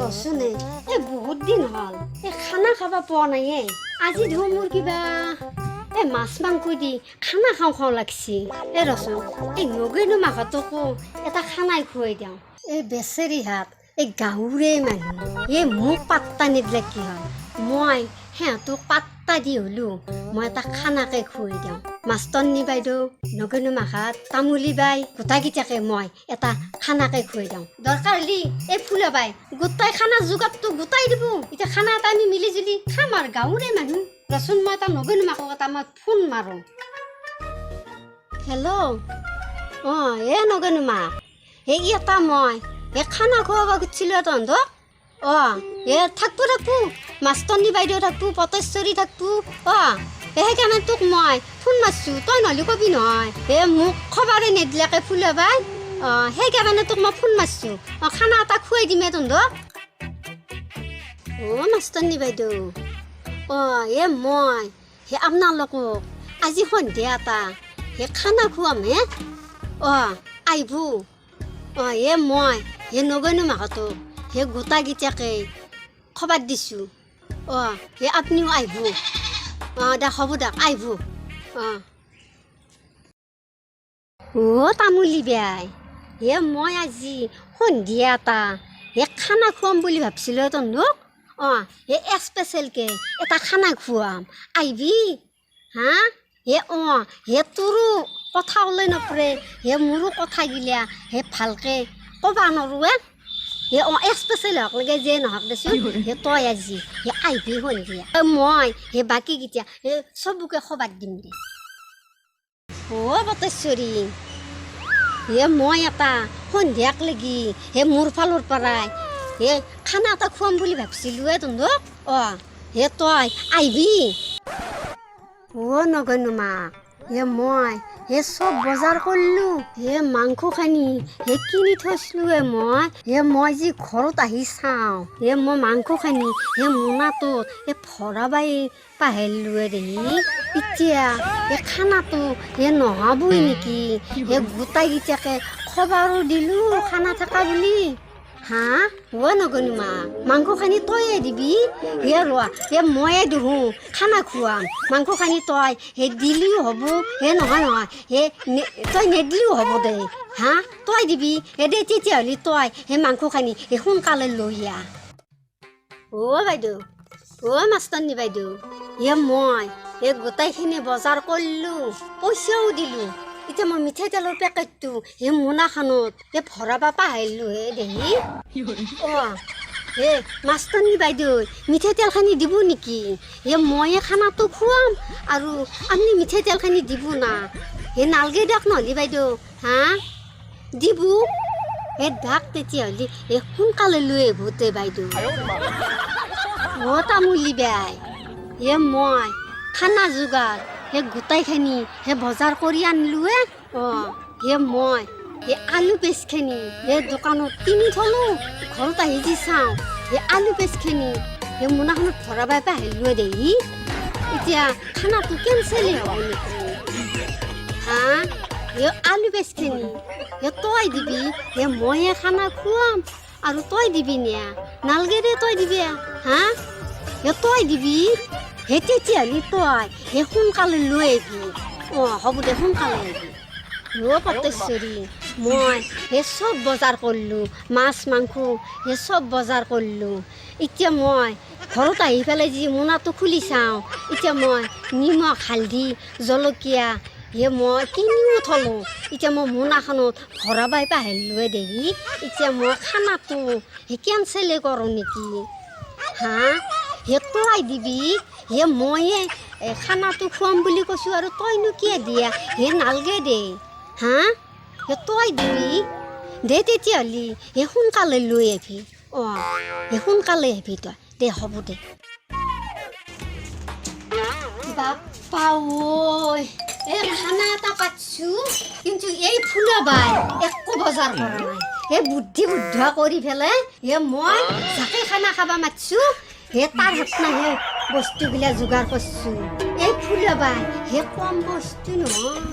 ৰচোনে এই বহুত দিন হ'ল এই খানা খাবা পোৱা নাই আজি ধৰ মোৰ কিবা এই মাছ মাংস দি খানা খাওঁ খাওঁ লাগছি এই ৰচোন এই নগৈনো মাঘতকো এটা খানাই খুৱাই দিওঁ এই বেচেৰি হাত এই গাঁৱৰে মানুহ এই মোক পাত্তা নিদিলে কি হয় মই সিহঁতক পাত্তা দি হ'লো মই এটা খানাকে খুৱাই দিওঁ মাষ্টৰনী বাইদেউ নগৈনো মাঘাত তামুলী বাই গোটাকেইটাকে মই এটা খানাকে খুৱাই দিওঁ দৰকাৰ হ'লি এই ফুলা বাই গোটাই খানা যোগাৰটো গোটাই দিব এতিয়া খানা এটা আমি মিলি জুলি খাম আৰু গাঁৱৰে মানুহ ৰচোন মই এটা নগৈনো মাকক এটা মই ফোন মাৰোঁ হেল্ল' অঁ এই নগৈনো মাক এই এটা মই এই খানা খুৱাব খুজিছিলোঁ তহঁতক অঁ এই থাকবো মাষ্টৰনী বাইদেউ থাকবো পটেশ্বৰী থাকবো অঁ সেইকাৰণে তোক মই ফোন মাৰছোঁ তই নহ'লে কবি নহয় এই মোক খবৰে নিদিলাকে ফুলা বাই অঁ সেইকাৰণে তোক মই ফোন মাৰছোঁ অঁ খানা এটা খুৱাই দিমে তহঁতক অঁ মাষ্টৰনী বাইদেউ অঁ এই মই সেই আপোনালোকক আজি সন্ধিয়া এটা সেই খানা খুৱাম হে অঁ আহিব অঁ এই মই সেই নগৈনো মাঘটোক সেই গোটাকেইটাকে খবৰ দিছোঁ অঁ সেই আপুনিও আহিব অঁ দে হ'ব দিয়ক আহিব অঁ অ' তামুলী বাই হে মই আজি সন্ধিয়া এটা হে খানা খুৱাম বুলি ভাবিছিলোঁ তহঁতক অঁ হে স্পেচিয়েলকৈ এটা খানা খুৱাম আহিবি হা হে অঁ হে তোৰো কথা ওলাই নপৰে হে মোৰো কথাগিলা হে ভালকৈ ক'বা নোৱাৰোঁ হে অঁ স্পেচিয়েল হওক লাগে যে নহওক দেচোন হে তই আজি হে আহিবি সন্ধিয়া মই হে বাকীকেইটা হে চবকে খবৰ দিম দে অ' পটেশ্বৰী হে মই এটা সন্ধিয়াক লাগি হে মোৰ ফালৰ পৰাই হে খানা এটা খুৱাম বুলি ভাবিছিলোঁ তহঁতক অঁ হে তই আহিবি অ' নগৈনো মাক হে মই হে চব বজাৰ কৰিলোঁ হে মাংসখানি হে কিনি থৈছিলোঁ মই যি ঘৰত আহি চাওঁ হে মই মাংসখানি হে মোনাটোত হে ভৰাবাই পাহৰিলোঁ দেহি এতিয়া হে খানাটো হে নহ'বই নেকি হে গোটাইকেইটাকে খবৰো দিলোঁ খানা থকা বুলি হা অ' নগৈনো মাক মাংসখানি তয়ে দিবি হে ৰোৱা হে ময়ে দিওঁ খানা খুৱাম মাংসখানি তই হে দিলিও হ'ব হে নহয় হে তই নেদিলিও হ'ব দে হা তই দিবি হে দে তেতিয়াহ'লে তই সেই মাংসখানি হে সোনকালে লৈ আহ অ' বাইদেউ অ' মাষ্টৰনী বাইদেউ হে মই হে গোটাইখিনি বজাৰ কৰিলোঁ পইচাও দিলোঁ এতিয়া মই মিঠাই তেলৰ পেকেটটো সেই মোনাখনত হে ভৰাব পাহৰিলোঁ হে দেহি অঁ হে মাষ্টৰনী বাইদেউ মিঠাই তেলখানি দিব নেকি হে ময়ে খানাটো খুৱাম আৰু আপুনি মিঠাই তেলখানি দিব না হে নালগে দিয়ক নহ'লে বাইদেউ হা দিব হে দাক তেতিয়াহ'লে হে সোনকালে লৈ আহিব তে বাইদেউ অ' তামুলী বাই হে মই খানা যোগাৰ হে গোটাইখিনি হে বজাৰ কৰি আনিলোঁ অঁ হে মই হে আলু পেষ্টখিনি হে দোকানত কিনি থলোঁ ঘৰত আহি যি চাওঁ হে আলু পেষ্টখিনি হে মোনাখনত ভৰাবাই পাহৰিলোঁ দেহি এতিয়া খানাটো কেঞ্চেলেই হ'ব নেকি হা হে আলু পেষ্টখিনি হে তই দিবি হে ময়ে খানা খুৱাম আৰু তই দিবি নে নালগে দে তই দিবি হা হে তই দিবি হে তেতিয়াহ'লে তই হে সোনকালে লৈ আহিবি অঁ হ'ব দে সোনকালে আহিবি অ' পটেশ্বৰী মই হে চব বজাৰ কৰিলোঁ মাছ মাংস হে চব বজাৰ কৰিলোঁ এতিয়া মই ঘৰত আহি পেলাই যি মোনাটো খুলি চাওঁ এতিয়া মই নিমখ হালধি জলকীয়া হে মই কিনিও থলোঁ এতিয়া মই মোনাখনত ভৰাবাই পাহৰিলোঁ দেহি এতিয়া মই খানাটো হে কেঞ্চেলেই কৰোঁ নেকি হা হে তই দিবি হে ময়ে খানাটো খুৱাম বুলি কৈছোঁ আৰু তইনো কিয় দিয়া হে নালগে দে হা হে তই দিবি দে তেতিয়াহ'লে হে সোনকালে লৈ আহিবি অঁ হে সোনকালে আহিবি তই দে হ'ব দে বাপ্পা ঐ এই খানা এটা পাতিছোঁ কিন্তু এই ফুলা বাই একো বজাৰ কৰা নাই হে বুদ্ধি কৰি পেলাই হে মই যাকে খানা খাব মাতিছোঁ হে তাৰ হাত নাই হে বস্তুবিলাক যোগাৰ কৰিছোঁ এই ফুলা বাই হে কম বস্তু নহয়